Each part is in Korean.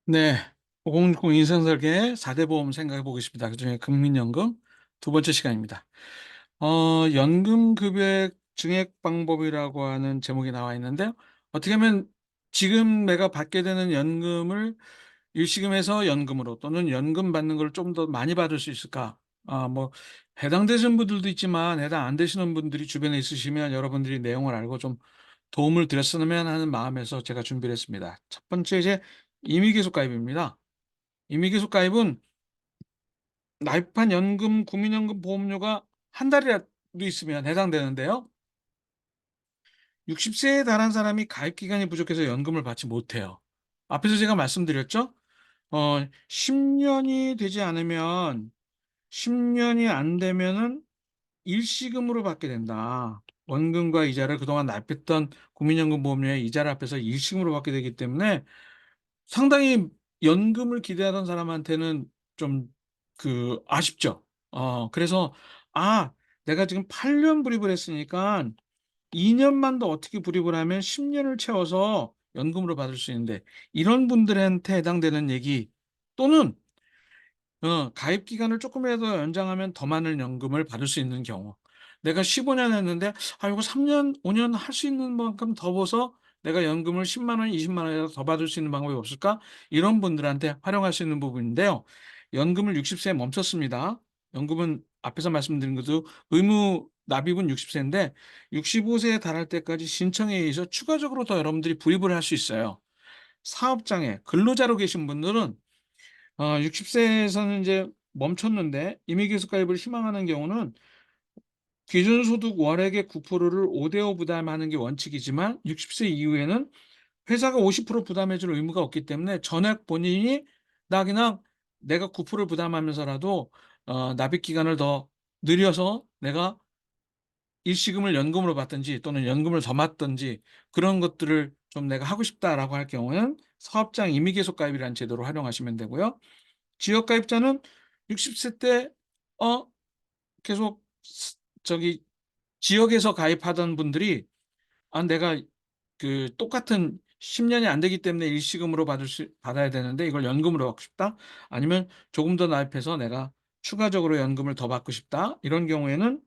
네. 506 인생설계 4대 보험 생각해 보겠습니다. 그중에 국민연금 두 번째 시간입니다. 연금 급여액 증액 방법이라고 하는 제목이 나와 있는데요. 어떻게 하면 지금 내가 받게 되는 연금을 일시금에서 연금으로 또는 연금 받는 걸 좀 더 많이 받을 수 있을까? 뭐 해당되시는 분들도 있지만 해당 안 되시는 분들이 주변에 있으시면 여러분들이 내용을 알고 좀 도움을 드렸으면 하는 마음에서 제가 준비를 했습니다. 첫 번째 이제 임의계속 가입입니다. 임의계속 가입은 나입한 연금, 국민연금 보험료가 한 달이라도 있으면 해당되는데요. 60세에 달한 사람이 가입 기간이 부족해서 연금을 받지 못해요. 앞에서 제가 말씀드렸죠? 10년이 되지 않으면 10년이 안 되면은 일시금으로 받게 된다. 원금과 이자를 그동안 납입했던 국민연금 보험료의 이자를 합해서 일시금으로 받게 되기 때문에 상당히 연금을 기대하던 사람한테는 좀 아쉽죠. 그래서 '아 내가 지금 8년 불입을 했으니까 2 년만 더 어떻게 불입을 하면 10 년을 채워서 연금으로 받을 수 있는데.' 이런 분들한테 해당되는 얘기 또는 가입 기간을 쪼끔이라도 연장하면 더 많은 연금을 받을 수 있는 경우. 내가 15년 했는데 이거 3 년, 5년 할 수 있는 만큼 더 벌서 내가 연금을 1 0원, 2 0만 원이라도 더 받을 수 있는 방법이 없을까?' 이런 분들한테 활용할 수 있는 부분인데요. 연금을 60 세에 멈췄습니다. 연금은 앞에서 말씀드린 것도 의무 납입은 60 세인데 65 세에 달할 때까지 신청에 의해서 추가적으로 더 여러분들이 불입을 할 수 있어요. 사업장에 근로자로 계신 분들은 60 세에서는 이제 멈췄는데 임의기속 가입을 희망하는 경우는 기준소득 월액의 9%를 5대5 부담하는 게 원칙이지만 60세 이후에는 회사가 50% 부담해 줄 의무가 없기 때문에 전액 본인이 나 그냥 내가 9%를 부담하면서라도 납입 기간을 더 늘려서 내가 일시금을 연금으로 받든지 또는 연금을 더 받든지 그런 것들을 좀 '내가 하고 싶다.'라고 할 경우에는 사업장 임의계속 가입이라는 제도를 활용하시면 되고요. 지역 가입자는 60세 때 어 계속 저기 지역에서 가입하던 분들이 내가 똑같은 10 년이 안 되기 때문에 일시금으로 받아야 되는데 이걸 연금으로 받고 싶다.' 아니면 '조금 더 나입해서 내가 추가적으로 연금을 더 받고 싶다.' 이런 경우에는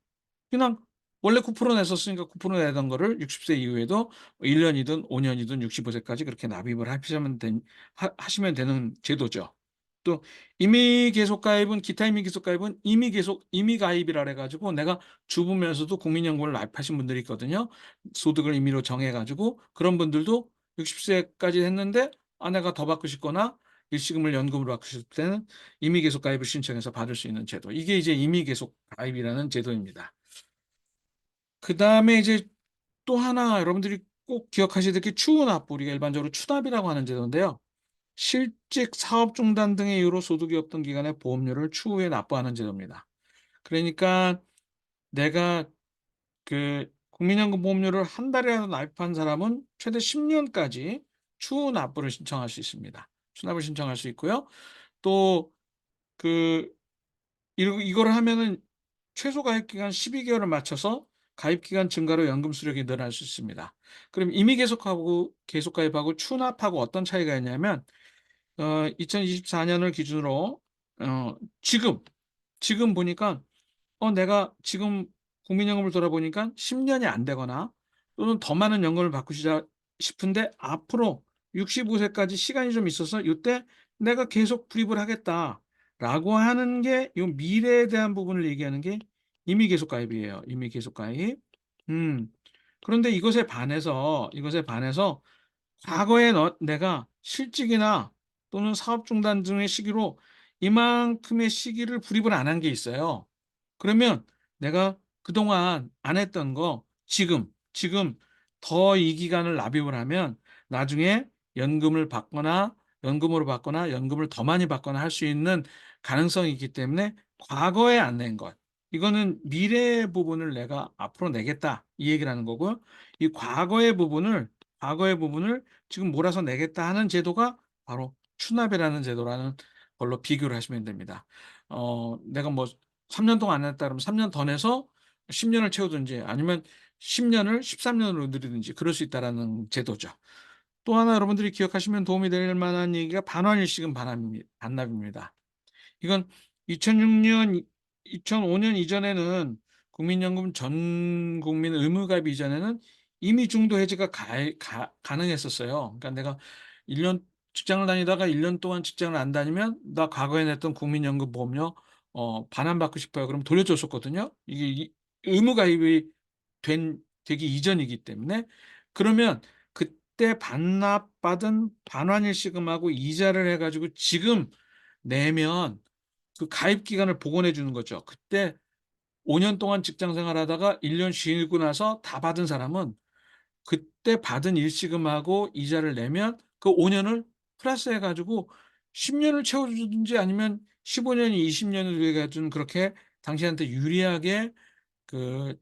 그냥 원래 9% 냈었으니까 9% 내던 거를 60세 이후에도 1 년이든 5 년이든 65 세까지 그렇게 납입을 하시면 된 하 하시면 되는 제도죠. 또 임의 계속 가입은 기타 임의 계속 가입은 임의 가입이라 그래 가지고 내가 주부면서도 국민연금을 납입하신 분들이 있거든요. 소득을 임의로 정해 가지고 그런 분들도 60 세까지 했는데 내가 더 받고 싶거나 일시금을 연금으로 받고 싶을 때는 임의 계속 가입을 신청해서 받을 수 있는 제도. 이게 이제 임의 계속 가입이라는 제도입니다. 그다음에 이제 또 하나 여러분들이 꼭 기억하셔야 될 게 추후납부, 우리가 일반적으로 추납이라고 하는 제도인데요. 실직, 사업 중단 등의 이유로 소득이 없던 기간에 보험료를 추후에 납부하는 제도입니다. 그러니까 내가 국민연금 보험료를 한 달이라도 납입한 사람은 최대 10 년까지 추후 납부를 신청할 수 있습니다. 추납을 신청할 수 있고요. 또 그 이거를 하면은 최소 가입 기간 12 개월을 맞춰서 가입 기간 증가로 연금 수령이 늘어날 수 있습니다. 그럼 임의 계속하고 계속 가입하고 추납하고 어떤 차이가 있냐면 2024 년을 기준으로 어 지금, 지금 보니까 내가 지금 국민연금을 돌아보니까 10 년이 안 되거나 또는 더 많은 연금을 받고 싶은데 앞으로 65 세까지 시간이 좀 있어서 요때 '내가 계속 불입을 하겠다.'라고 하는 게 요 미래에 대한 부분을 얘기하는 게 임의 계속 가입이에요. 임의 계속 가입. 음. 그런데 이것에 반해서 과거에 내가 실직이나 또는 사업 중단 등의 시기로 이만큼의 시기를 불입을 안 한 게 있어요. 그러면 내가 그동안 안 했던 거 지금 더 이 기간을 납입을 하면 나중에 연금을 받거나 연금으로 받거나 연금을 더 많이 받거나 할 수 있는 가능성이 있기 때문에 과거에 안 낸 것, 이거는 미래의 부분을 내가 앞으로 내겠다 이 얘기를 하는 거고요. 이 과거의 부분을 지금 몰아서 내겠다 하는 제도가 바로 추납이라는 제도라는 걸로 비교를 하시면 됩니다. 내가 뭐 3년 동안 안 했다 그러면 3년 더 내서 10 년을 채우든지 아니면 10 년을 13 년으로 늘리든지 그럴 수 있다라는 제도죠. 또 하나 여러분들이 기억하시면 도움이 될 만한 얘기가 반환일시금 반납입니다. 이건 2006년, 2005년 이전에는 국민연금 전 국민 의무가입 이전에는 이미 중도 해지가 가능했었어요. 그러니까 내가 1년 직장을 다니다가 1년 동안 직장을 안 다니면 나 과거에 냈던 국민연금 보험료 반환받고 싶어요. 그럼 돌려줬었거든요. 이게 의무가입이 되기 이전이기 때문에. 그러면 그때 반납받은 반환일시금하고 이자를 해가지고 지금 내면 그 가입 기간을 복원해 주는 거죠. 그때 5년 동안 직장 생활하다가 1년 쉬고 나서 다 받은 사람은 그때 받은 일시금하고 이자를 내면 그 5년을 플러스해 가지고 10년을 채워 주든지 아니면 15년이 20년이 돼 가지고 그렇게 당신한테 유리하게 그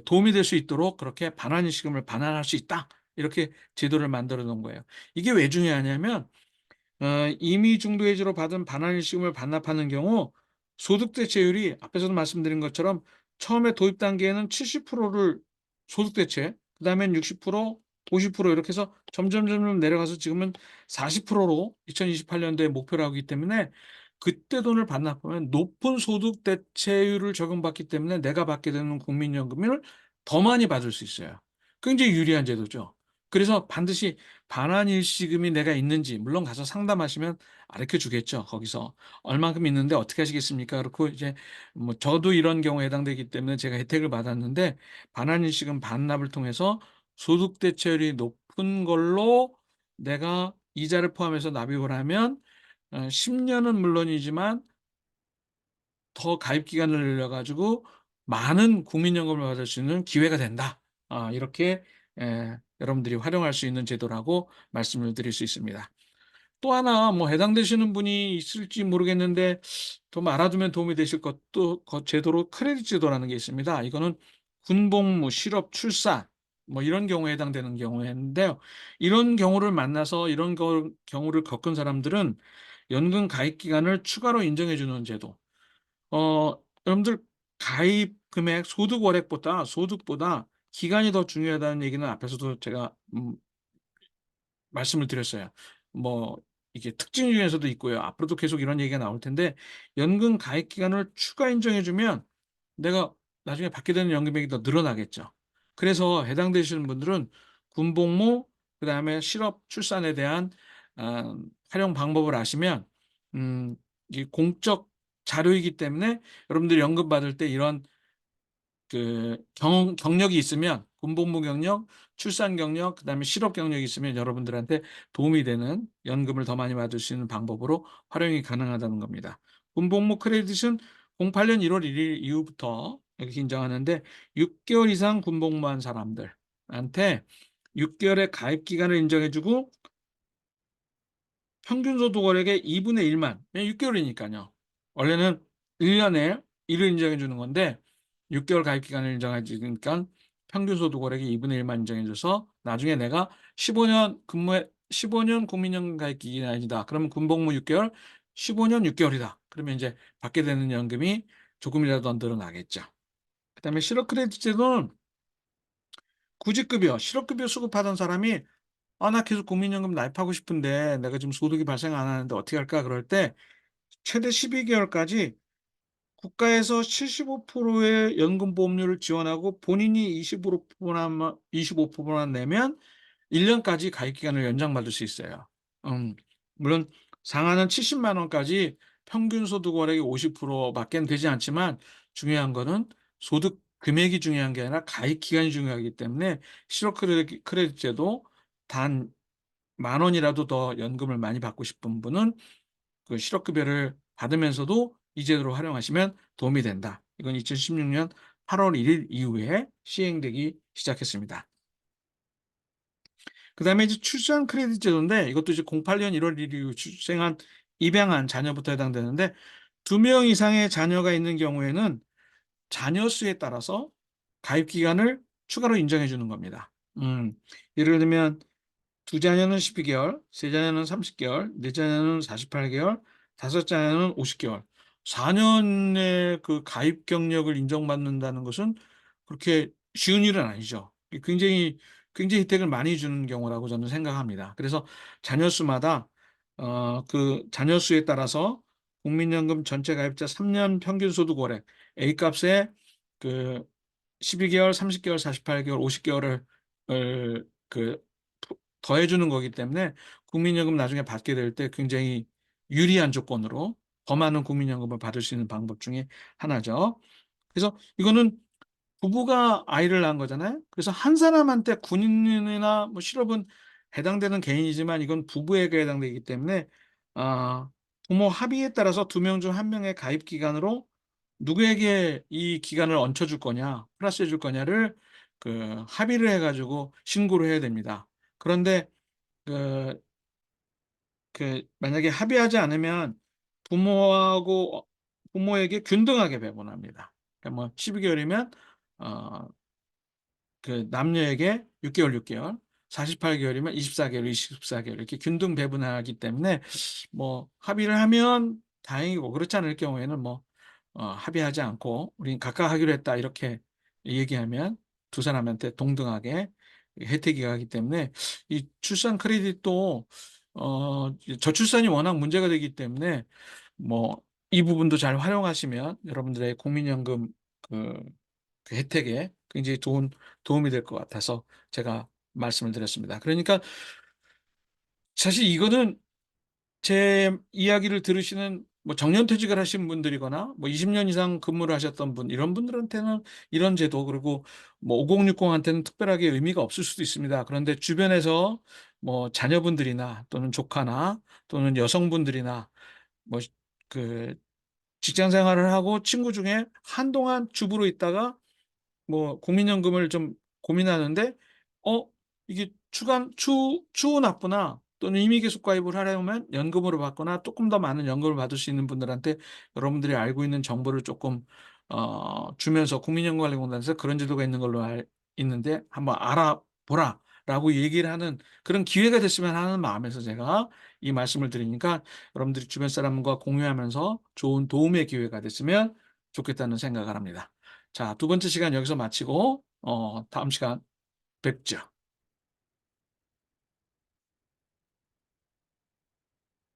도움이 될 수 있도록 그렇게 반환일시금을 반환할 수 있다. 이렇게 제도를 만들어 놓은 거예요. 이게 왜 중요하냐면 이미 중도해지로 받은 반환일시금을 반납하는 경우 소득대체율이 앞에서도 말씀드린 것처럼 처음에 도입 단계에는 70%를 소득대체, 그다음엔 60%, 50% 이렇게 해서 점점 내려가서 지금은 40%로 2028년도에 목표로 하기 때문에 그때 돈을 반납하면 높은 소득대체율을 적용받기 때문에 내가 받게 되는 국민연금을 더 많이 받을 수 있어요. 굉장히 유리한 제도죠. 그래서 반드시 반환일시금이 내가 있는지 물론 가서 상담하시면 가르쳐 주겠죠. 거기서 얼마큼 있는데 어떻게 하시겠습니까? 그렇고 이제 뭐 저도 이런 경우에 해당되기 때문에 제가 혜택을 받았는데 반환일시금 반납을 통해서 소득 대체율이 높은 걸로 내가 이자를 포함해서 납입을 하면 10년은 물론이지만 더 가입 기간을 늘려 가지고 많은 국민연금을 받을 수 있는 기회가 된다. 이렇게 여러분들이 활용할 수 있는 제도라고 말씀을 드릴 수 있습니다. 또 하나 뭐 해당되시는 분이 있을지 모르겠는데 좀 알아두면 도움이 되실 것도 제도로 크레딧 제도라는 게 있습니다. 이거는 군복무, 실업, 출산 뭐 이런 경우에 해당되는 경우인데요. 이런 경우를 만나서 이런 경우를 겪은 사람들은 연금 가입 기간을 추가로 인정해 주는 제도. 여러분들 가입 금액 소득보다 기간이 더 중요하다는 얘기는 앞에서도 제가 말씀을 드렸어요. 뭐 이게 특징 중에서도 있고요. 앞으로도 계속 이런 얘기가 나올 텐데 연금 가입 기간을 추가 인정해 주면 내가 나중에 받게 되는 연금액이 더 늘어나겠죠. 그래서 해당되시는 분들은 군복무 그다음에 실업, 출산에 대한 활용 방법을 아시면 이 공적 자료이기 때문에 여러분들이 연금 받을 때 이런 경력이 있으면 군복무 경력, 출산 경력, 그다음에 실업 경력이 있으면 여러분들한테 도움이 되는 연금을 더 많이 받을 수 있는 방법으로 활용이 가능하다는 겁니다. 군복무 크레딧은 08년 1월 1일 이후부터 이렇게 인정하는데 6개월 이상 군복무한 사람들한테 6개월의 가입 기간을 인정해 주고 평균 소득월액의 2분의 1만, 6개월이니까요. 원래는 1년에 1을 인정해 주는 건데 6개월 가입 기간을 인정해 주니까 평균 소득월액의 2분의 1만 인정해 줘서 나중에 내가 15년 국민연금 가입 기간이 아니다. 그러면 군복무 6개월, 15년 6개월이다. 그러면 이제 받게 되는 연금이 조금이라도 더 늘어나겠죠. 그다음에 실업 크레딧 제도는 구직급여, 실업급여 수급하던 사람이 나 계속 국민연금 가입하고 싶은데 내가 지금 소득이 발생 안 하는데 어떻게 할까? 그럴 때 최대 12개월까지 국가에서 75%의 연금 보험료를 지원하고 본인이 25%만 내면 1년까지 가입 기간을 연장받을 수 있어요. 물론 상한은 70만 원까지 평균 소득 월액의 50%밖에 되지 않지만 중요한 거는 소득 금액이 중요한 게 아니라 가입 기간이 중요하기 때문에 실업 크레딧제도 단 만 원이라도 더 연금을 많이 받고 싶은 분은 그 실업급여를 받으면서도 이 제도를 활용하시면 도움이 된다. 이건 2016년 8월 1일 이후에 시행되기 시작했습니다. 그다음에 이제 출산 크레딧 제도인데 이것도 이제 08년 1월 1일 이후 입양한 자녀부터 해당되는데 2명 이상의 자녀가 있는 경우에는 자녀 수에 따라서 가입 기간을 추가로 인정해 주는 겁니다. 예를 들면 두 자녀는 12개월, 세 자녀는 30개월, 네 자녀는 48개월, 다섯 자녀는 50개월. 4년의 그 가입 경력을 인정받는다는 것은 그렇게 쉬운 일은 아니죠. 굉장히 굉장히 혜택을 많이 주는 경우라고 저는 생각합니다. 그래서 자녀 수마다 그 자녀 수에 따라서 국민연금 전체 가입자 3년 평균 소득 월액 A값에 그 12개월, 30개월, 48개월, 50개월을 그 더해주는 거기 때문에 국민연금 나중에 받게 될 때 굉장히 유리한 조건으로 더 많은 국민연금을 받을 수 있는 방법 중에 하나죠. 그래서 이거는 부부가 아이를 낳은 거잖아요. 그래서 한 사람한테 군인이나 뭐 실업은 해당되는 개인이지만 이건 부부에게 해당되기 때문에 아, 부모 합의에 따라서 두 명 중 한 명의 가입 기간으로 누구에게 이 기간을 얹혀줄 거냐, 플러스해 줄 거냐를 그 합의를 해가지고 신고를 해야 됩니다. 그런데 그, 만약에 합의하지 않으면 부모하고 부모에게 균등하게 배분합니다. 그러니까 뭐 12개월이면 그 남녀에게 6개월, 6개월, 48개월이면 24개월, 24개월 이렇게 균등 배분하기 때문에 뭐 합의를 하면 다행이고 그렇지 않을 경우에는 뭐 합의하지 않고 우린 각각 하기로 했다 이렇게 얘기하면 두 사람한테 동등하게 혜택이 가기 때문에 이 출산 크레딧도 저출산이 워낙 문제가 되기 때문에 뭐 이 부분도 잘 활용하시면 여러분들의 국민연금 그 혜택에 굉장히 도움이 될 것 같아서 제가 말씀을 드렸습니다. 그러니까 사실 이거는 제 이야기를 들으시는 뭐 정년퇴직을 하신 분들이거나 뭐 20년 이상 근무를 하셨던 분 이런 분들한테는 이런 제도 그리고 뭐 5060한테는 특별하게 의미가 없을 수도 있습니다. 그런데 주변에서 뭐 자녀분들이나 또는 조카나 또는 여성분들이나 뭐 그 직장 생활을 하고 친구 중에 한동안 주부로 있다가 뭐 국민연금을 좀 고민하는데 어 이게 추후 납부나 또는 임의 계속 가입을 하려면 연금으로 받거나 조금 더 많은 연금을 받을 수 있는 분들한테 여러분들이 알고 있는 정보를 조금 주면서 국민연금관리공단에서 그런 제도가 있는 걸로 있는데 한번 알아보라라고 얘기를 하는 그런 기회가 됐으면 하는 마음에서 제가 이 말씀을 드리니까 여러분들이 주변 사람과 공유하면서 좋은 도움의 기회가 됐으면 좋겠다는 생각을 합니다. 자, 두 번째 시간 여기서 마치고, 다음 시간 뵙죠.